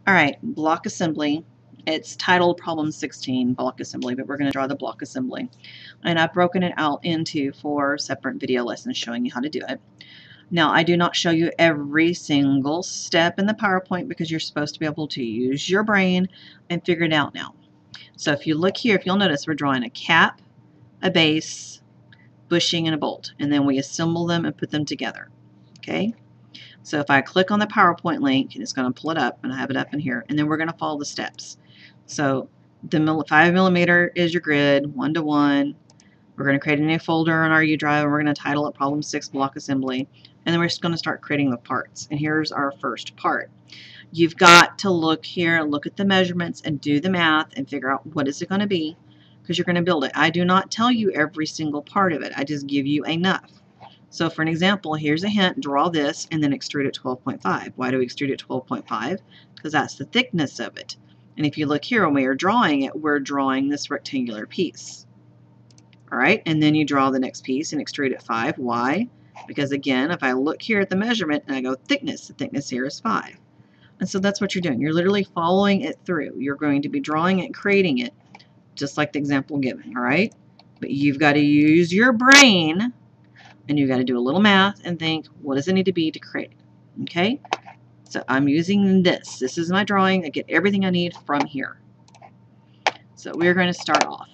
All right, block assembly. It's titled Problem 16, block assembly, but we're going to draw the block assembly. And I've broken it out into 4 separate video lessons showing you how to do it. Now, I do not show you every single step in the PowerPoint because you're supposed to be able to use your brain and figure it out now. So if you look here, if you'll notice, we're drawing a cap, a base, bushing, and a bolt. And then we assemble them and put them together. Okay? So if I click on the PowerPoint link, it's going to pull it up, and I have it up in here, and then we're going to follow the steps. So the 5mm is your grid, 1:1. We're going to create a new folder on our U drive, and we're going to title it Problem 6 Block Assembly, and then we're just going to start creating the parts. And here's our first part. You've got to look here, look at the measurements, and do the math, and figure out what is it going to be, because you're going to build it. I do not tell you every single part of it. I just give you enough. So for an example, here's a hint, draw this and then extrude at 12.5. Why do we extrude at 12.5? Because that's the thickness of it. And if you look here, when we are drawing it, we're drawing this rectangular piece. All right, and then you draw the next piece and extrude at 5. Why? Because again, if I look here at the measurement and I go thickness, the thickness here is 5. And so that's what you're doing. You're literally following it through. You're going to be drawing it, creating it, just like the example given, all right? But you've got to use your brain, and you've got to do a little math and think, what does it need to be to create it? Okay? So I'm using this. This is my drawing. I get everything I need from here. So we're going to start off.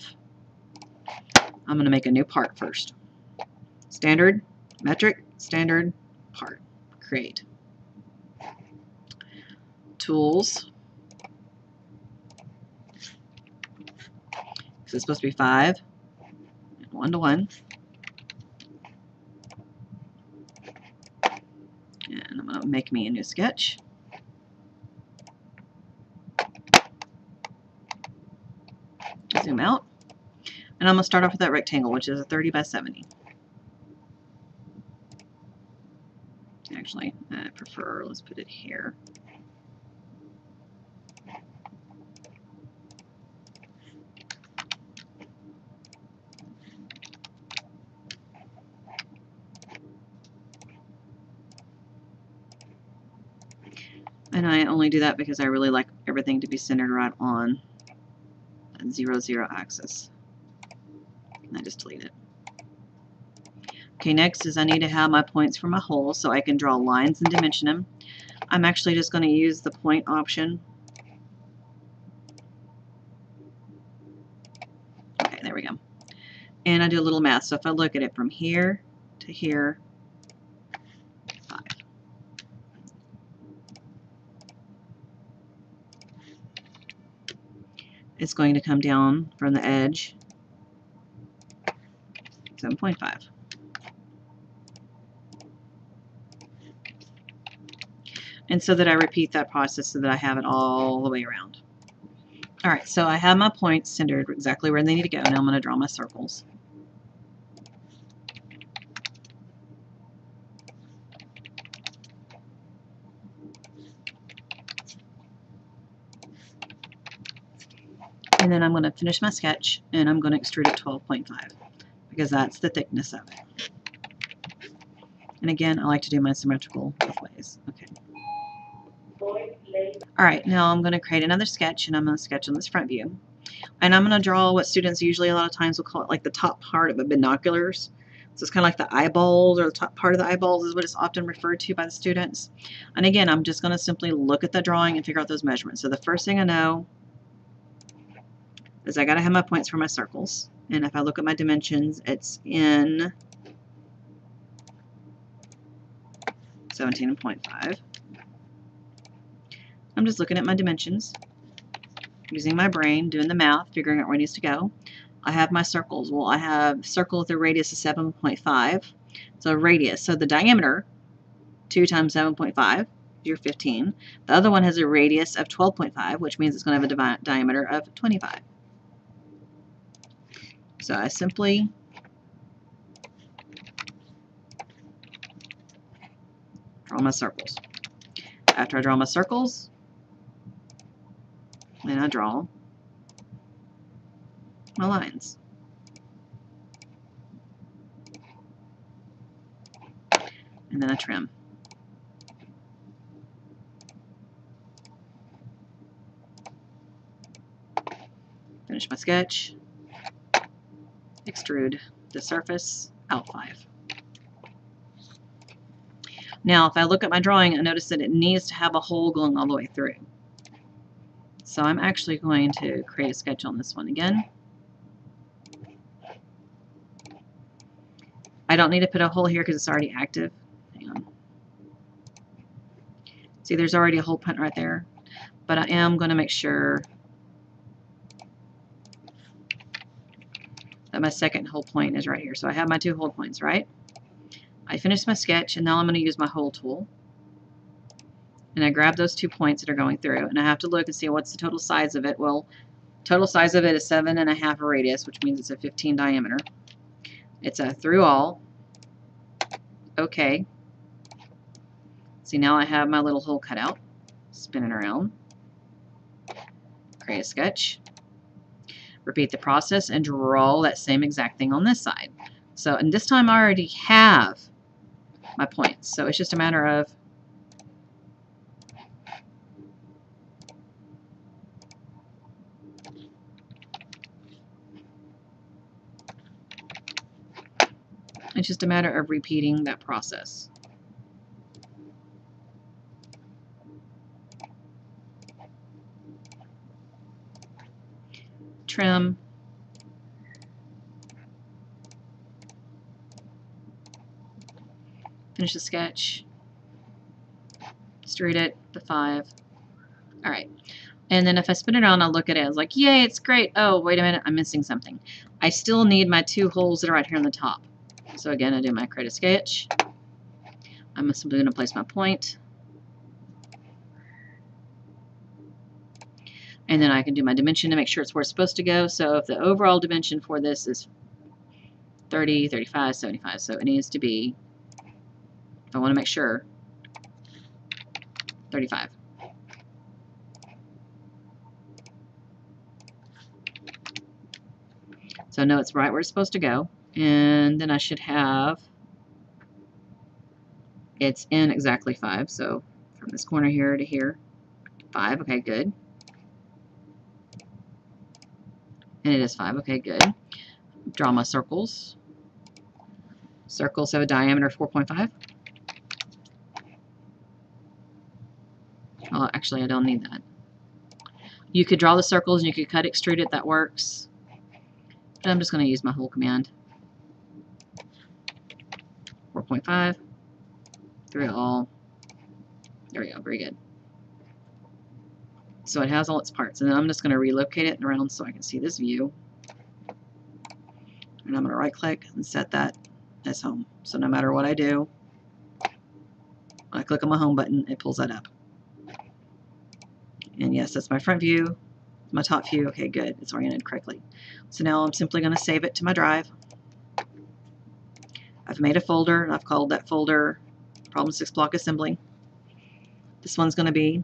I'm going to make a new part first. Standard, metric, standard, part. Create. Tools. So it's supposed to be 5 and 1:1. And I'm going to make me a new sketch. Zoom out. And I'm going to start off with that rectangle, which is a 30 by 70. Actually, I prefer, let's put it here. And I only do that because I really like everything to be centered right on that 0, 0 axis. And I just delete it. Okay, next is I need to have my points for my holes so I can draw lines and dimension them. I'm actually just going to use the point option. Okay, there we go. And I do a little math. So if I look at it from here to here, 5. It's going to come down from the edge, 7.5. And so that I repeat that process so that I have it all the way around. All right, so I have my points centered exactly where they need to go. Now I'm going to draw my circles. And then I'm going to finish my sketch, and I'm going to extrude at 12.5 because that's the thickness of it. And again, I like to do my symmetrical both ways. Okay. All right, now I'm going to create another sketch, and I'm going to sketch on this front view. And I'm going to draw what students usually a lot of times will call it like the top part of a binoculars. So it's kind of like the eyeballs, or the top part of the eyeballs is what it's often referred to by the students. And again, I'm just going to simply look at the drawing and figure out those measurements. So the first thing I know is I got to have my points for my circles. And if I look at my dimensions, it's in 17.5. I'm just looking at my dimensions, using my brain, doing the math, figuring out where it needs to go. I have my circles. Well, I have circle with a radius of 7.5. So radius. So the diameter, 2 times 7.5, you're 15. The other one has a radius of 12.5, which means it's going to have a diameter of 25. So I simply draw my circles. After I draw my circles, then I draw my lines. And then I trim. Finish my sketch. Extrude the surface out 5. Now, if I look at my drawing, I notice that it needs to have a hole going all the way through. So I'm actually going to create a sketch on this one again. I don't need to put a hole here because it's already active. Hang on. See, there's already a hole point right there. But I am going to make sure that my second hole point is right here. So I have my 2 hole points, right? I finished my sketch, and now I'm going to use my hole tool. And I grab those 2 points that are going through, and I have to look and see what's the total size of it. Well, total size of it is 7.5 radius, which means it's a 15 diameter. It's a through all. Okay. See, now I have my little hole cut out. Spin it around. Create a sketch. Repeat the process and draw that same exact thing on this side. So, and this time I already have my points. So it's just a matter of repeating that process. Trim. Finish the sketch. Extrude it to 5. All right. And then if I spin it around, I'll look at it. I was like, yay, it's great. Oh, wait a minute. I'm missing something. I still need my 2 holes that are right here on the top. So again, I do my create a sketch. I'm simply going to place my point. And then I can do my dimension to make sure it's where it's supposed to go. So if the overall dimension for this is 30, 35, 75, so it needs to be, if I want to make sure, 35. So I know it's right where it's supposed to go. And then I should have, it's in exactly 5. So from this corner here to here, 5. Okay, good. And it is 5. Okay, good. Draw my circles. Circles have a diameter of 4.5. Oh, actually, I don't need that. You could draw the circles and you could cut, extrude it. That works. But I'm just going to use my hole command. 4.5. Through it all. There we go. Very good. So it has all its parts. And then I'm just going to relocate it around so I can see this view. And I'm going to right click and set that as home. So no matter what I do, when I click on my home button, it pulls that up. And yes, that's my front view, my top view. Okay, good. It's oriented correctly. So now I'm simply going to save it to my drive. I've made a folder, and I've called that folder Problem 6 Block Assembly. This one's going to be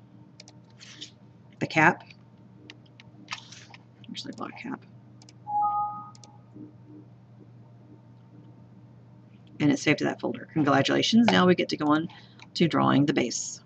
the cap. Actually, block cap. And it's saved to that folder. Congratulations. Now we get to go on to drawing the base.